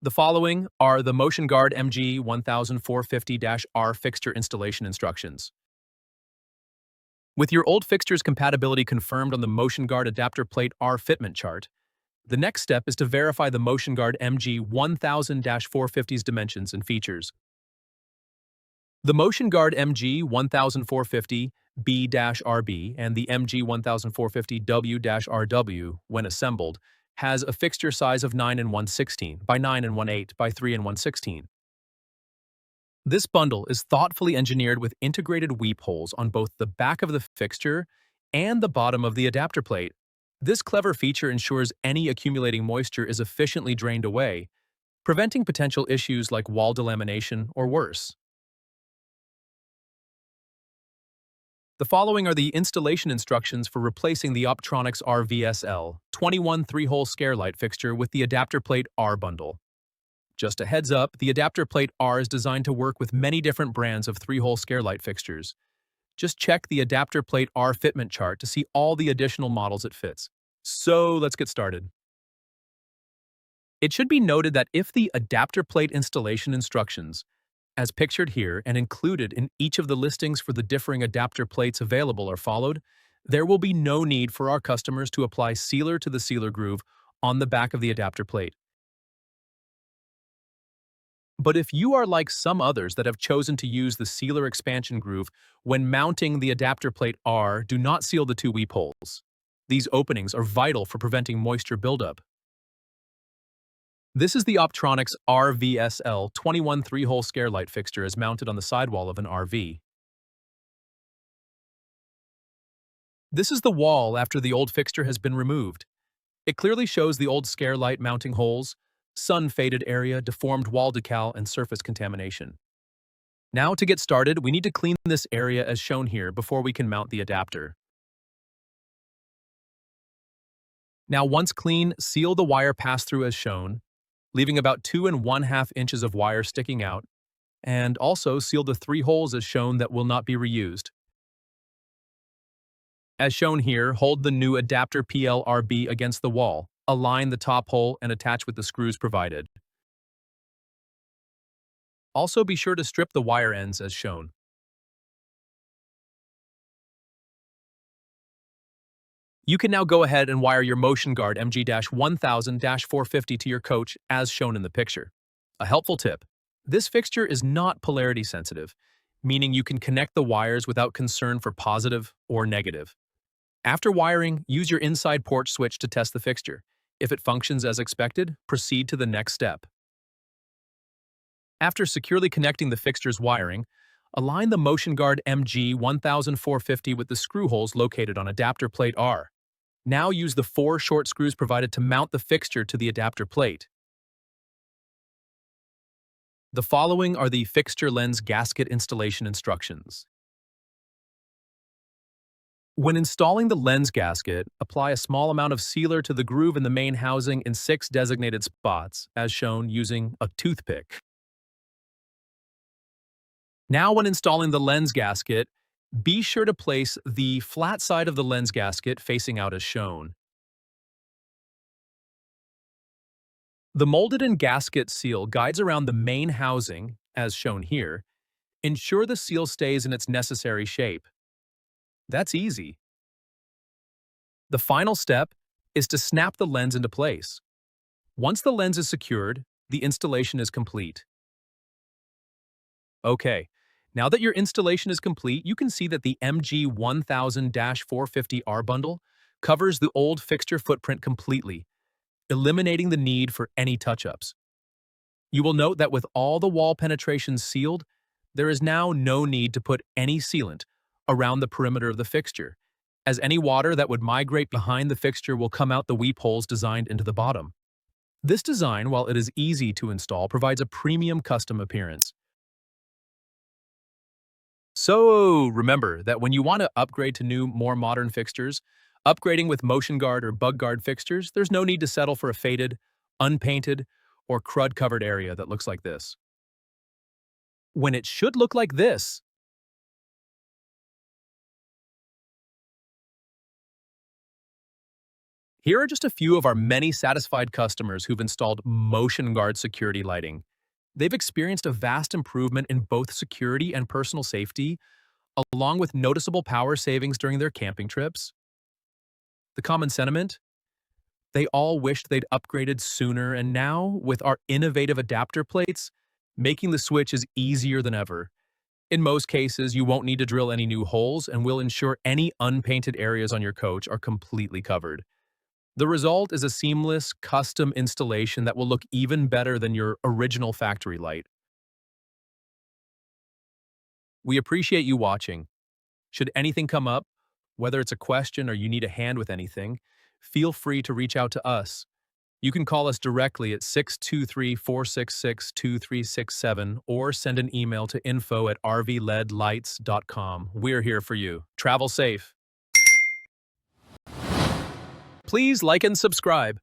The following are the Motion-Guard MG1000-450-R fixture installation instructions. With your Old Fixture's compatibility confirmed on the Motion-Guard adapter plate R fitment chart, the next step is to verify the Motion-Guard MG1000-450's dimensions and features. The Motion-Guard MG1000-450-B-RB and the MG1000-450-W-RW, when assembled, has a fixture size of 9 1/16 by 9 1/8 by 3 1/16. This bundle is thoughtfully engineered with integrated weep holes on both the back of the fixture and the bottom of the adapter plate. This clever feature ensures any accumulating moisture is efficiently drained away, preventing potential issues like wall delamination or worse. The following are the installation instructions for replacing the Optronics RVSL 21 3-hole scare light fixture with the adapter plate R bundle. Just a heads up, the adapter plate R is designed to work with many different brands of 3-hole scare light fixtures. Just check the adapter plate R fitment chart to see all the additional models it fits. So let's get started. It should be noted that if the adapter plate installation instructions, as pictured here and included in each of the listings for the differing adapter plates available, are followed, there will be no need for our customers to apply sealer to the sealer groove on the back of the adapter plate. But if you are like some others that have chosen to use the sealer expansion groove when mounting the adapter plate R, do not seal the two weep holes. These openings are vital for preventing moisture buildup. This is the Optronics RVSL 21 3-hole scare light fixture as mounted on the sidewall of an RV. This is the wall after the old fixture has been removed. It clearly shows the old scare light mounting holes, sun-faded area, deformed wall decal, and surface contamination. Now to get started, we need to clean this area as shown here before we can mount the adapter. Now once clean, seal the wire pass-through as shown, leaving about 2 1/2 inches of wire sticking out, and also seal the 3 holes as shown that will not be reused. As shown here, hold the new adapter PLRB against the wall, align the top hole, and attach with the screws provided. Also be sure to strip the wire ends as shown. You can now go ahead and wire your Motion-Guard MG1000-450 to your coach as shown in the picture. A helpful tip: this fixture is not polarity sensitive, meaning you can connect the wires without concern for positive or negative. After wiring, use your inside porch switch to test the fixture. If it functions as expected, proceed to the next step. After securely connecting the fixture's wiring, align the Motion-Guard MG1000-450 with the screw holes located on adapter plate R. Now use the 4 short screws provided to mount the fixture to the adapter plate. The following are the fixture lens gasket installation instructions. When installing the lens gasket, apply a small amount of sealer to the groove in the main housing in 6 designated spots, as shown using a toothpick. Now when installing the lens gasket, be sure to place the flat side of the lens gasket facing out as shown. The molded-in gasket seal guides around the main housing, as shown here. Ensure the seal stays in its necessary shape. That's easy. The final step is to snap the lens into place. Once the lens is secured, the installation is complete. Okay. Now that your installation is complete, you can see that the MG1000-450R bundle covers the old fixture footprint completely, eliminating the need for any touch-ups. You will note that with all the wall penetrations sealed, there is now no need to put any sealant around the perimeter of the fixture, as any water that would migrate behind the fixture will come out the weep holes designed into the bottom. This design, while it is easy to install, provides a premium custom appearance. So remember that when you want to upgrade to new, more modern fixtures, upgrading with Motion-Guard or Bug-Guard fixtures, there's no need to settle for a faded, unpainted, or crud-covered area that looks like this. When it should look like this. Here are just a few of our many satisfied customers who've installed Motion-Guard security lighting. They've experienced a vast improvement in both security and personal safety, along with noticeable power savings during their camping trips. The common sentiment? They all wished they'd upgraded sooner, and now, with our innovative adapter plates, making the switch is easier than ever. In most cases, you won't need to drill any new holes, and we'll ensure any unpainted areas on your coach are completely covered. The result is a seamless, custom installation that will look even better than your original factory light. We appreciate you watching. Should anything come up, whether it's a question or you need a hand with anything, feel free to reach out to us. You can call us directly at 623-466-2367 or send an email to info@rvlights.com. We're here for you. Travel safe. Please like and subscribe.